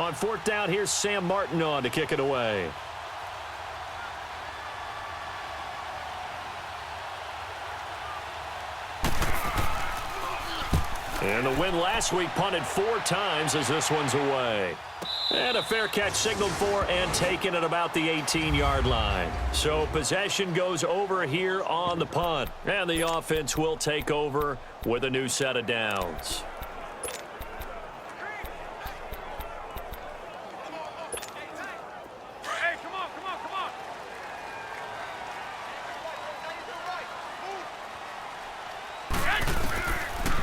On fourth down, here's Sam Martin on to kick it away. And the win last week punted 4 times as this one's away. And a fair catch signaled for and taken at about the 18-yard line. So possession goes over here on the punt. And the offense will take over with a new set of downs.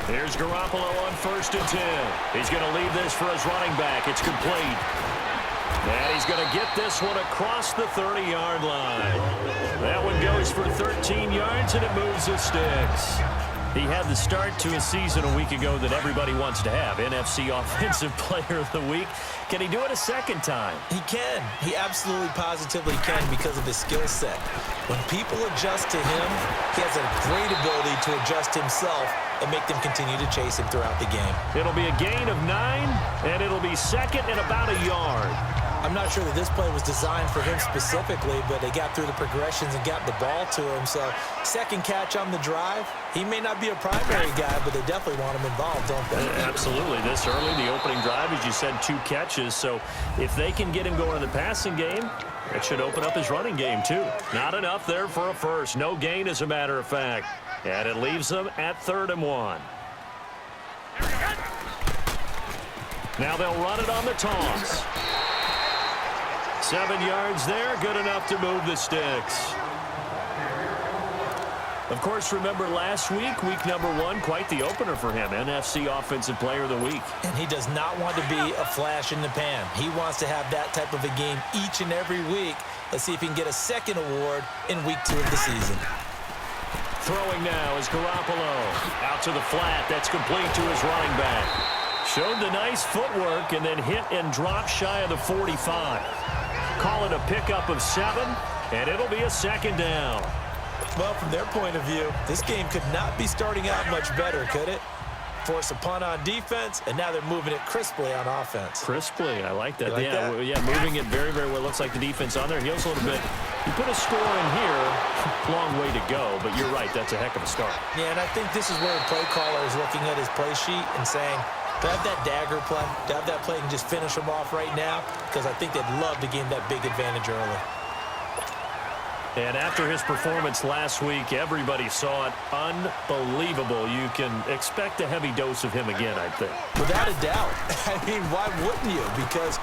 Here's Garoppolo on 1st and 10. He's going to leave this for his running back. It's complete. And he's going to get this one across the 30-yard line. That one goes for 13 yards, and it moves the sticks. He had the start to a season a week ago that everybody wants to have. NFC Offensive Player of the Week. Can he do it a second time? He can. He absolutely positively can because of his skill set. When people adjust to him, he has a great ability to adjust himself and make them continue to chase him throughout the game. It'll be a gain of 9, and it'll be second and about a yard. I'm not sure that this play was designed for him specifically, but they got through the progressions and got the ball to him. So second catch on the drive. He may not be a primary guy, but they definitely want him involved, don't they? Absolutely. This early, the opening drive, as you said, 2 catches. So if they can get him going in the passing game, it should open up his running game too. Not enough there for a first. No gain, as a matter of fact. And it leaves them at 3rd and 1. Now they'll run it on the toss. 7 yards there, good enough to move the sticks. Of course, remember last week, week number 1, quite the opener for him. NFC Offensive Player of the Week. And he does not want to be a flash in the pan. He wants to have that type of a game each and every week. Let's see if he can get a second award in week 2 of the season. Throwing now is Garoppolo. Out to the flat. That's complete to his running back. Showed the nice footwork and then hit and dropped shy of the 45. Call it a pickup of 7, and it'll be a second down. Well, from their point of view, this game could not be starting out much better, could it? Force a punt on defense, and now they're moving it crisply on offense. Crisply, I like that. Like yeah, that? Yeah, moving it very, very well. Looks like the defense on their heels a little bit. You put a score in here, long way to go, but you're right, that's a heck of a start. Yeah, and I think this is where the play caller is looking at his play sheet and saying, to have that dagger play, to have that play and just finish them off right now, because I think they'd love to gain that big advantage early. And after his performance last week, everybody saw it. Unbelievable. You can expect a heavy dose of him again, I think. Without a doubt. I mean, why wouldn't you? Because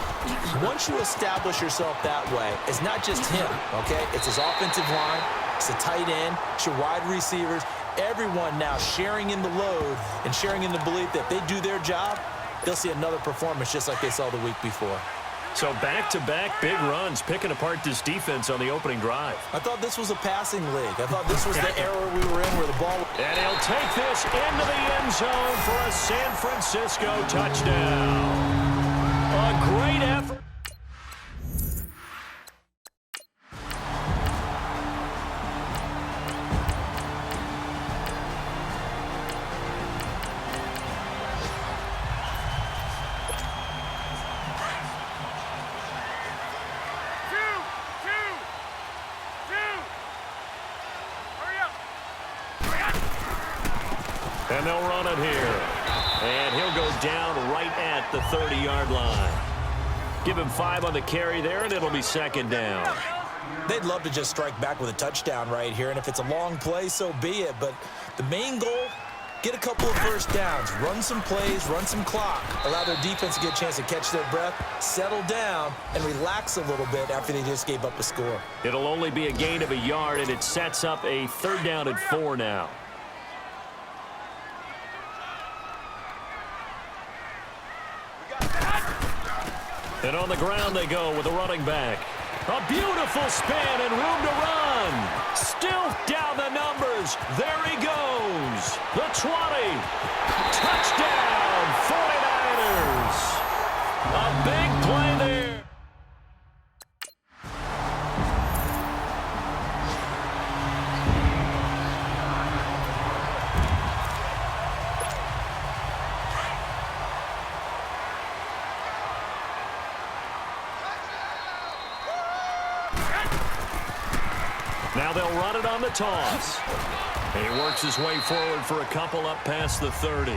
once you establish yourself that way, it's not just him, okay? It's his offensive line, it's the tight end, it's your wide receivers, everyone now sharing in the load and sharing in the belief that if they do their job, they'll see another performance just like they saw the week before. So back-to-back big runs, picking apart this defense on the opening drive. I thought this was a passing league. I thought this was the era we were in where the ball... And he'll take this into the end zone for a San Francisco touchdown. A great effort. And they'll run it here. And he'll go down right at the 30-yard line. Give him 5 on the carry there, and it'll be second down. They'd love to just strike back with a touchdown right here, and if it's a long play, so be it. But the main goal, get a couple of first downs, run some plays, run some clock, allow their defense to get a chance to catch their breath, settle down, and relax a little bit after they just gave up a score. It'll only be a gain of a yard, and it sets up a 3rd down and 4 now. And on the ground they go with a running back. A beautiful spin and room to run. Still down the numbers. There he goes. The 20. Touchdown, 49ers. A big play there. Now they'll run it on the toss. And he works his way forward for a couple up past the 30.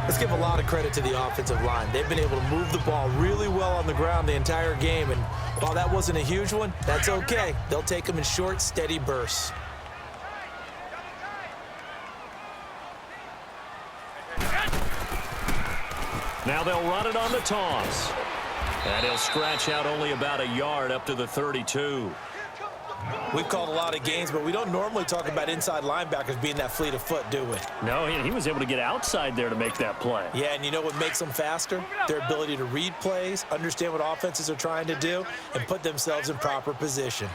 Let's give a lot of credit to the offensive line. They've been able to move the ball really well on the ground the entire game. And while that wasn't a huge one, that's okay. They'll take them in short, steady bursts. Now they'll run it on the toss. And he'll scratch out only about a yard up to the 32. We've called a lot of games, but we don't normally talk about inside linebackers being that fleet of foot, do we? No, he was able to get outside there to make that play. Yeah, and you know what makes them faster? Their ability to read plays, understand what offenses are trying to do, and put themselves in proper position.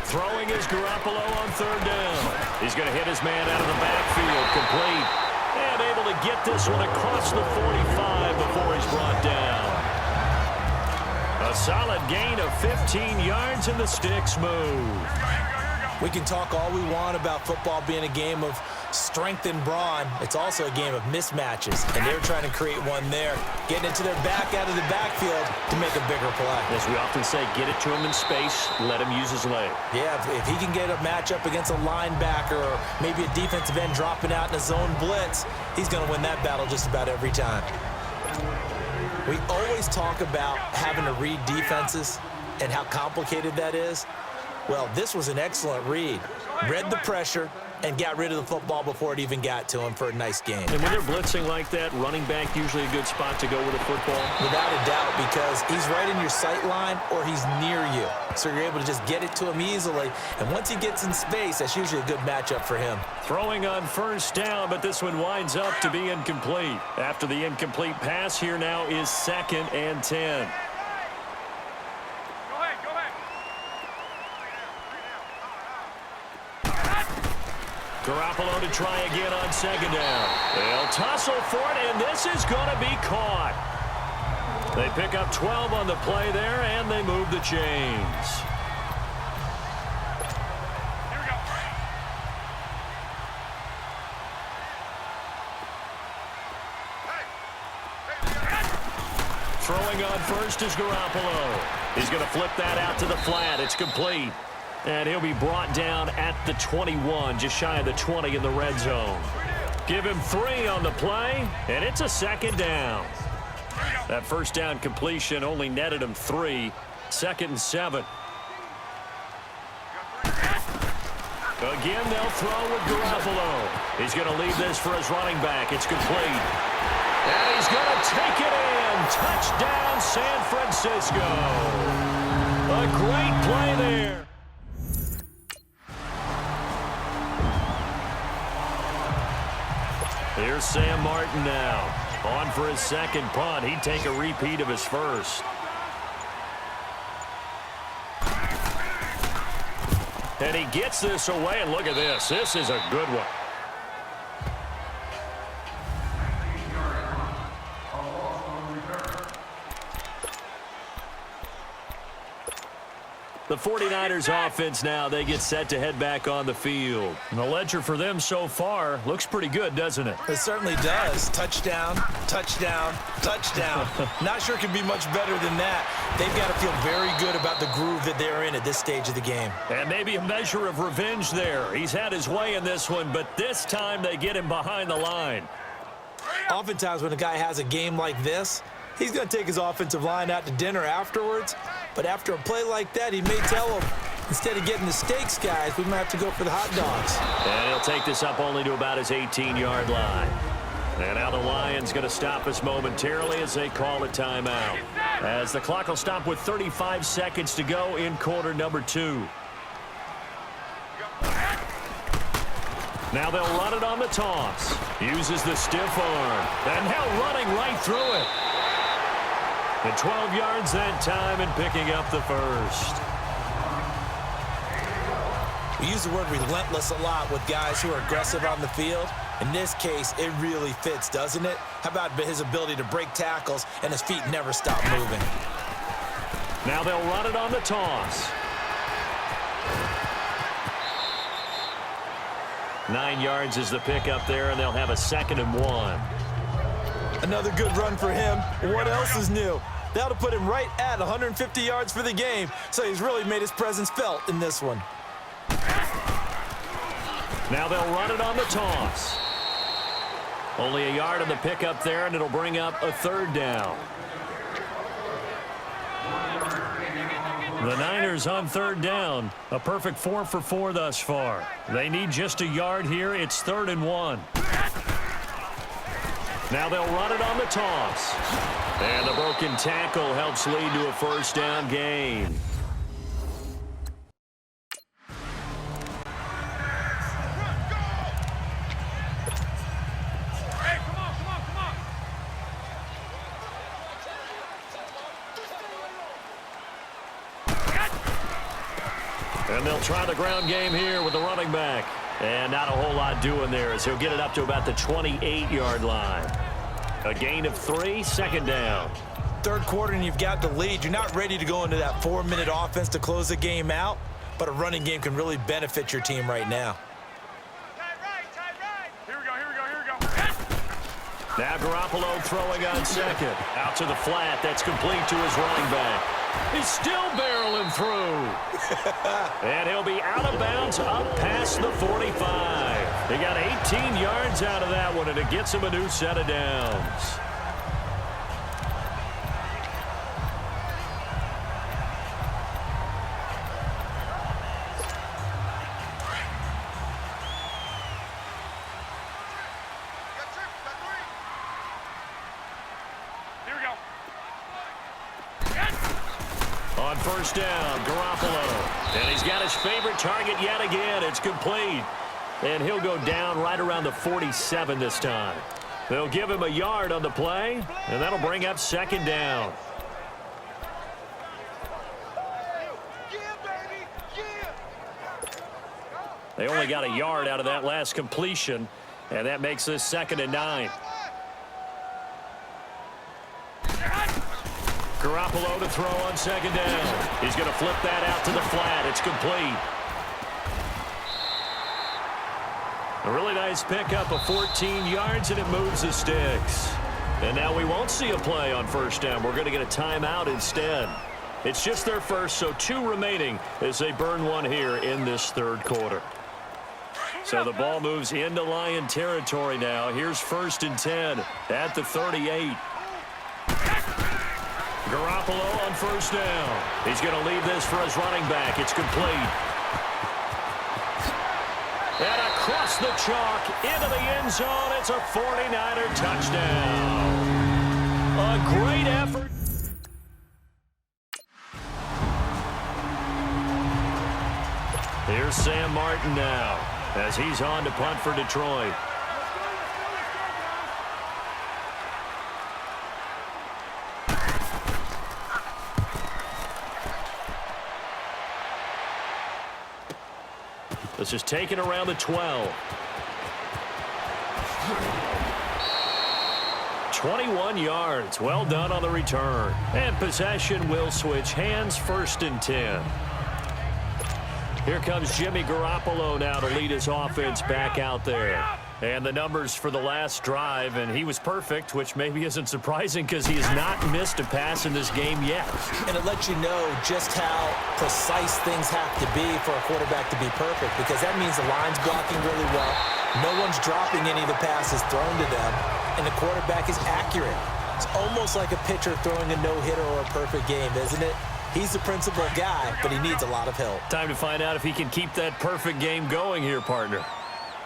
Throwing is Garoppolo on third down. He's going to hit his man out of the backfield, complete. And able to get this one across the 45 before he's brought down. A solid gain of 15 yards, and the sticks move. We can talk all we want about football being a game of strength and brawn. It's also a game of mismatches, and they're trying to create one there, getting it to their back out of the backfield to make a bigger play. As we often say, get it to him in space, let him use his leg. Yeah, if he can get a matchup against a linebacker or maybe a defensive end dropping out in a zone blitz, he's going to win that battle just about every time. We always talk about having to read defenses and how complicated that is. Well, this was an excellent read. Read the pressure and got rid of the football before it even got to him for a nice game. And when they're blitzing like that, running back usually a good spot to go with a football? Without a doubt, because he's right in your sight line or he's near you. So you're able to just get it to him easily. And once he gets in space, that's usually a good matchup for him. Throwing on first down, but this one winds up to be incomplete. After the incomplete pass, here now is 2nd and 10. Garoppolo to try again on 2nd down. They'll tussle for it, and this is going to be caught. They pick up 12 on the play there, and they move the chains. Throwing on first is Garoppolo. He's going to flip that out to the flat. It's complete. And he'll be brought down at the 21, just shy of the 20 in the red zone. Give him 3 on the play, and it's a 2nd down. That first down completion only netted him 3. 2nd and 7. Again, they'll throw with Garoppolo. He's going to leave this for his running back. It's complete. And he's going to take it in. Touchdown, San Francisco. A great play there. Here's Sam Martin now. On for his 2nd punt. He'd take a repeat of his first. And he gets this away, and look at this. This is a good one. The 49ers offense now, they get set to head back on the field. And the ledger for them so far looks pretty good, doesn't it? It certainly does. Touchdown, touchdown, touchdown. Not sure it can be much better than that. They've got to feel very good about the groove that they're in at this stage of the game. And maybe a measure of revenge there. He's had his way in this one, but this time they get him behind the line. Oftentimes when a guy has a game like this, he's going to take his offensive line out to dinner afterwards. But after a play like that, he may tell them, instead of getting the steaks, guys, we might have to go for the hot dogs. And he'll take this up only to about his 18-yard line. And now the Lions going to stop us momentarily as they call a timeout. As the clock will stop with 35 seconds to go in quarter number 2. Now they'll run it on the toss. Uses the stiff arm. And now running right through it. And 12 yards that time and picking up the first. We use the word relentless a lot with guys who are aggressive on the field. In this case, it really fits, doesn't it? How about his ability to break tackles and his feet never stop moving? Now they'll run it on the toss. 9 yards is the pickup there, and they'll have a 2nd and 1. Another good run for him. What else is new? That'll put him right at 150 yards for the game, so he's really made his presence felt in this one. Now they'll run it on the toss. Only a yard on the pickup there, and it'll bring up a third down. The Niners on third down. A perfect 4 for 4 thus far. They need just a yard here. It's 3rd and 1. Now they'll run it on the toss. And the broken tackle helps lead to a first down gain. And they'll try the ground game here with the running back. And not a whole lot doing there as he'll get it up to about the 28-yard line. A gain of 3, 2nd down. Third quarter and you've got the lead. You're not ready to go into that 4-minute offense to close the game out, but a running game can really benefit your team right now. Here we go. Now Garoppolo throwing on second. Out to the flat. That's complete to his running back. He's still barreling through. And he'll be out of bounds up past the 45. He got 18 yards out of that one, and it gets him a new set of downs. On first down, Garoppolo. And he's got his favorite target yet again. It's complete. And he'll go down right around the 47 this time. They'll give him a yard on the play, and that'll bring up 2nd down. They only got a yard out of that last completion, and that makes this 2nd and 9. Garoppolo to throw on 2nd down. He's going to flip that out to the flat. It's complete. A really nice pickup of 14 yards, and it moves the sticks. And now we won't see a play on first down. We're going to get a timeout instead. It's just their first, so 2 remaining as they burn one here in this 3rd quarter. So the ball moves into Lion territory now. Here's 1st and 10 at the 38. Garoppolo on first down. He's going to leave this for his running back. It's complete. And across the chalk into the end zone. It's a 49er touchdown. A great effort. Here's Sam Martin now as he's on to punt for Detroit. This is taken around the 12. 21 yards. Well done on the return. And possession will switch hands. 1st and 10. Here comes Jimmy Garoppolo now to lead his offense back out there. And the numbers for the last drive, and he was perfect, which maybe isn't surprising because he has not missed a pass in this game yet. And it lets you know just how precise things have to be for a quarterback to be perfect, because that means the line's blocking really well. No one's dropping any of the passes thrown to them, and the quarterback is accurate. It's almost like a pitcher throwing a no-hitter or a perfect game, isn't it? He's the principal guy, but he needs a lot of help. Time to find out if he can keep that perfect game going here, partner.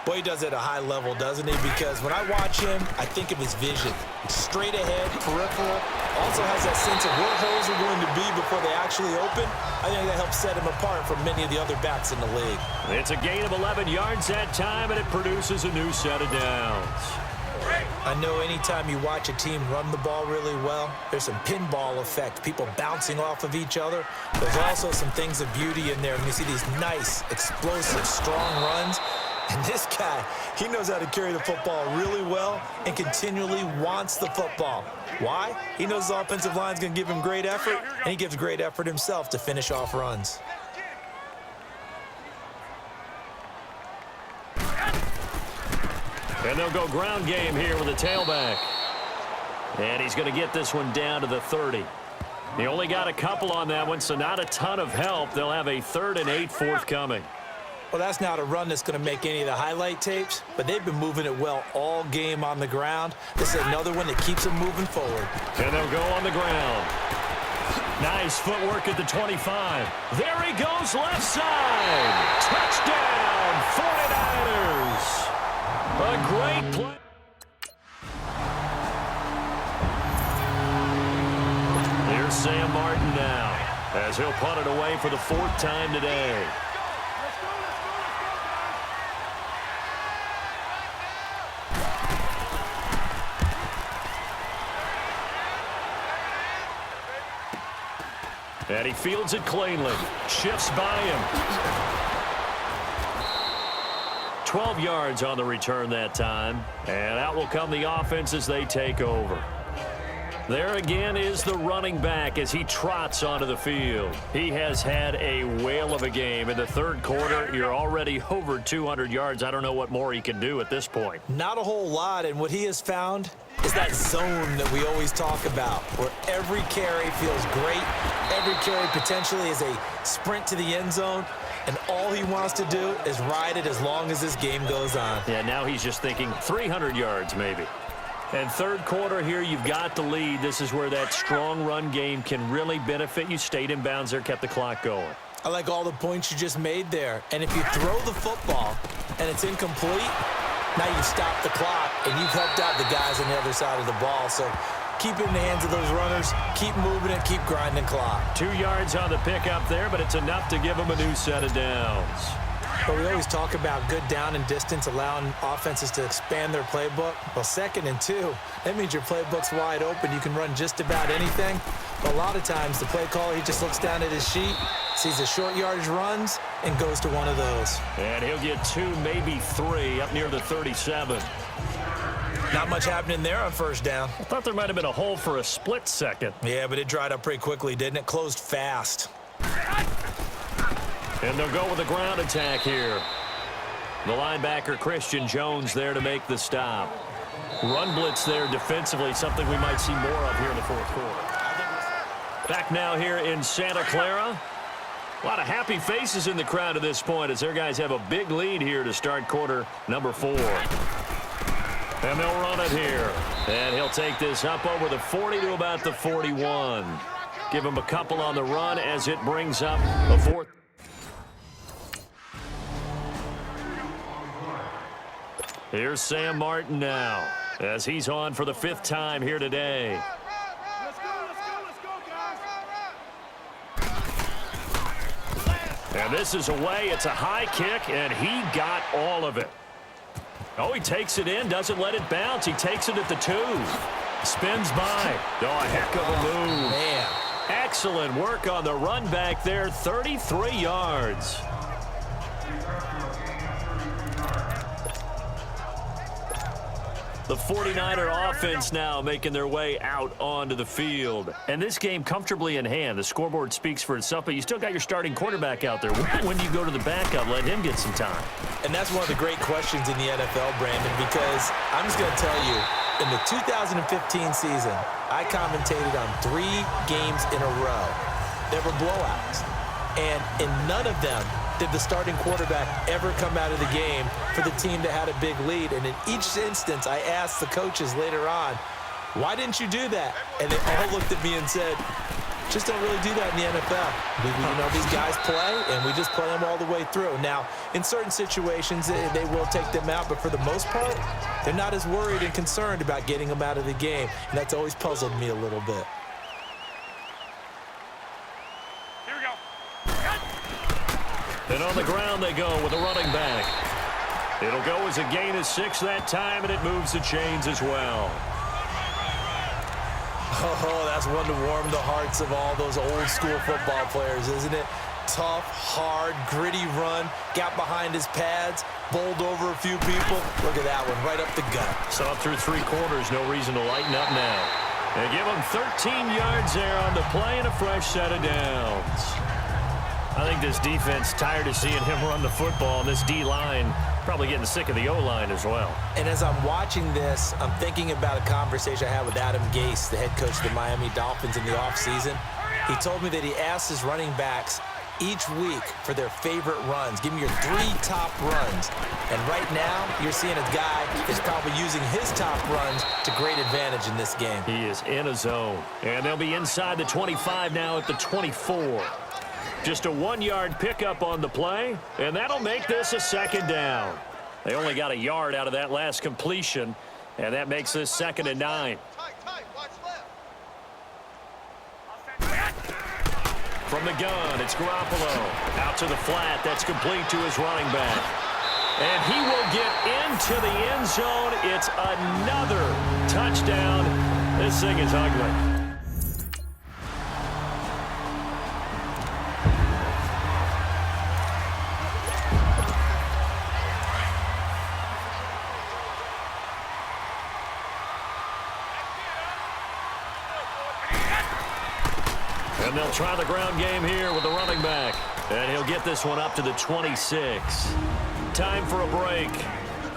Boy, he does it at a high level, doesn't he? Because when I watch him, I think of his vision. Straight ahead, peripheral. Also has that sense of where holes are going to be before they actually open. I think that helps set him apart from many of the other backs in the league. It's a gain of 11 yards that time, and it produces a new set of downs. I know anytime you watch a team run the ball really well, there's some pinball effect, people bouncing off of each other. There's also some things of beauty in there. And you see these nice, explosive, strong runs. And this guy, he knows how to carry the football really well and continually wants the football. Why? He knows the offensive line's going to give him great effort, and he gives great effort himself to finish off runs. And they'll go ground game here with a tailback. And he's going to get this one down to the 30. He only got a couple on that one, so not a ton of help. They'll have a 3rd and 8 forthcoming. Well, that's not a run that's going to make any of the highlight tapes, but they've been moving it well all game on the ground. This is another one that keeps them moving forward. And they'll go on the ground. Nice footwork at the 25. There he goes, left side. Touchdown, 49ers. A great play. Here's Sam Martin now, as he'll punt it away for the 4th time today. And he fields it cleanly. Shifts by him. 12 yards on the return that time. And out will come the offense as they take over. There again is the running back as he trots onto the field. He has had a whale of a game. In the 3rd quarter, you're already over 200 yards. I don't know what more he can do at this point. Not a whole lot, and what he has found is that zone that we always talk about, where every carry feels great. Every carry potentially is a sprint to the end zone, and all he wants to do is ride it as long as this game goes on. Yeah, now he's just thinking 300 yards maybe. And 3rd quarter here, you've got the lead. This is where that strong run game can really benefit you. Stayed in bounds there, kept the clock going. I like all the points you just made there. And if you throw the football and it's incomplete, now you stop the clock, and you've helped out the guys on the other side of the ball. So keep it in the hands of those runners. Keep moving it. Keep grinding clock. 2 yards on the pickup there, but it's enough to give them a new set of downs. But we always talk about good down and distance, allowing offenses to expand their playbook. Well, 2nd and 2, that means your playbook's wide open. You can run just about anything. But a lot of times, the play caller, he just looks down at his sheet, sees the short yardage runs, and goes to one of those. And he'll get 2, maybe 3, up near the 37. Not much happening there on 1st down. I thought there might have been a hole for a split second. Yeah, but it dried up pretty quickly, didn't it? Closed fast. And they'll go with a ground attack here. The linebacker, Christian Jones, there to make the stop. Run blitz there defensively, something we might see more of here in the 4th quarter. Back now here in Santa Clara. A lot of happy faces in the crowd at this point as their guys have a big lead here to start quarter number 4. And they'll run it here. And he'll take this up over the 40 to about the 41. Give him a couple on the run as it brings up a 4th. Here's Sam Martin now as he's on for the 5th time here today. And this is away. It's a high kick, and he got all of it. Oh, he takes it in, doesn't let it bounce. He takes it at the 2. Spins by. Oh, a heck of a move. Man. Excellent work on the run back there, 33 yards. The 49er offense now making their way out onto the field. And this game comfortably in hand. The scoreboard speaks for itself, but you still got your starting quarterback out there. When do you go to the backup, let him get some time? And that's one of the great questions in the NFL, Brandon, because I'm just going to tell you, in the 2015 season, I commentated on 3 games in a row. There were blowouts. And in none of them did the starting quarterback ever come out of the game for the team that had a big lead. And in each instance, I asked the coaches later on, why didn't you do that? And they all looked at me and said, just don't really do that in the NFL. You know, these guys play, and we just play them all the way through. Now, in certain situations, they will take them out, but for the most part, they're not as worried and concerned about getting them out of the game. And that's always puzzled me a little bit. And on the ground they go with a running back. It'll go as a gain of 6 that time, and it moves the chains as well. Oh, that's one to warm the hearts of all those old school football players, isn't it? Tough, hard, gritty run, got behind his pads, bowled over a few people. Look at that one, right up the gut. So up through 3 quarters, no reason to lighten up now. They give him 13 yards there on the play and a fresh set of downs. I think this defense tired of seeing him run the football, and this D-line probably getting sick of the O-line as well. And as I'm watching this, I'm thinking about a conversation I had with Adam Gase, the head coach of the Miami Dolphins in the offseason. He told me that he asked his running backs each week for their favorite runs. Give me your 3 top runs. And right now, you're seeing a guy that's probably using his top runs to great advantage in this game. He is in a zone. And they'll be inside the 25 now at the 24. Just a 1-yard pickup on the play, and that'll make this a 2nd down. They only got a yard out of that last completion, and that makes this 2nd and 9. From the gun, it's Garoppolo. Out to the flat. That's complete to his running back. And he will get into the end zone. It's another touchdown. This thing is ugly. And they'll try the ground game here with the running back. And he'll get this one up to the 26. Time for a break.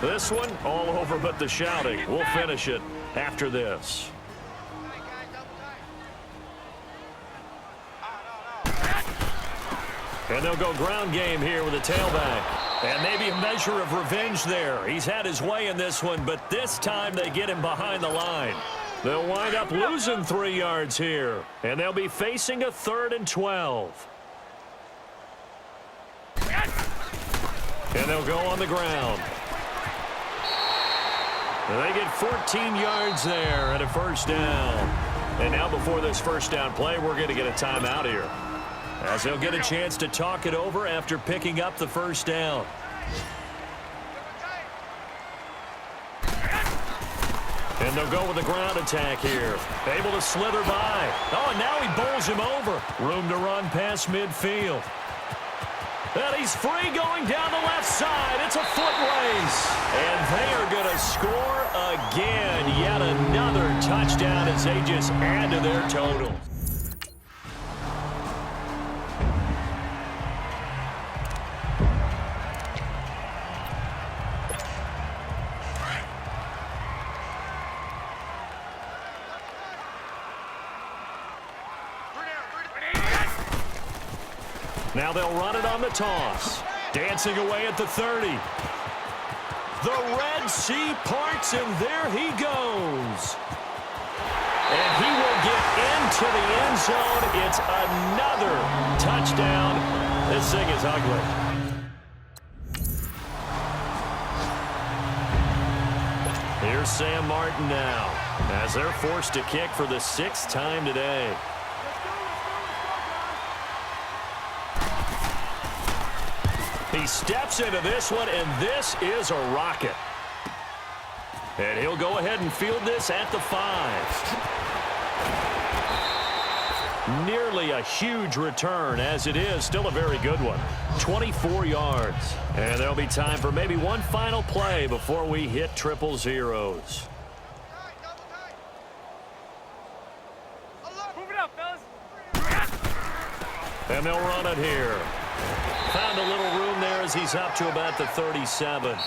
This one, all over but the shouting. We'll finish it after this. And they'll go ground game here with a tailback. And maybe a measure of revenge there. He's had his way in this one, but this time they get him behind the line. They'll wind up losing 3 yards here. And they'll be facing a 3rd and 12. And they'll go on the ground. And they get 14 yards there and a 1st down. And now before this 1st down play, we're going to get a timeout here, as they'll get a chance to talk it over after picking up the 1st down. And they'll go with a ground attack here. Able to slither by. Oh, and now he bowls him over. Room to run past midfield. And he's free going down the left side. It's a foot race. And they are going to score again. Yet another touchdown as they just add to their total. Now they'll run it on the toss. Dancing away at the 30. The Red Sea parts, and there he goes. And he will get into the end zone. It's another touchdown. This thing is ugly. Here's Sam Martin now, as they're forced to kick for the 6th time today. He steps into this one, and this is a rocket. And he'll go ahead and field this at the 5. Nearly a huge return, as it is still a very good one. 24 yards. And there'll be time for maybe one final play before we hit 000. And they'll run it here. Found a little room there as he's up to about the 37.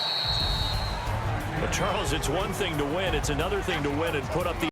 But, Charles, it's one thing to win. It's another thing to win and put up the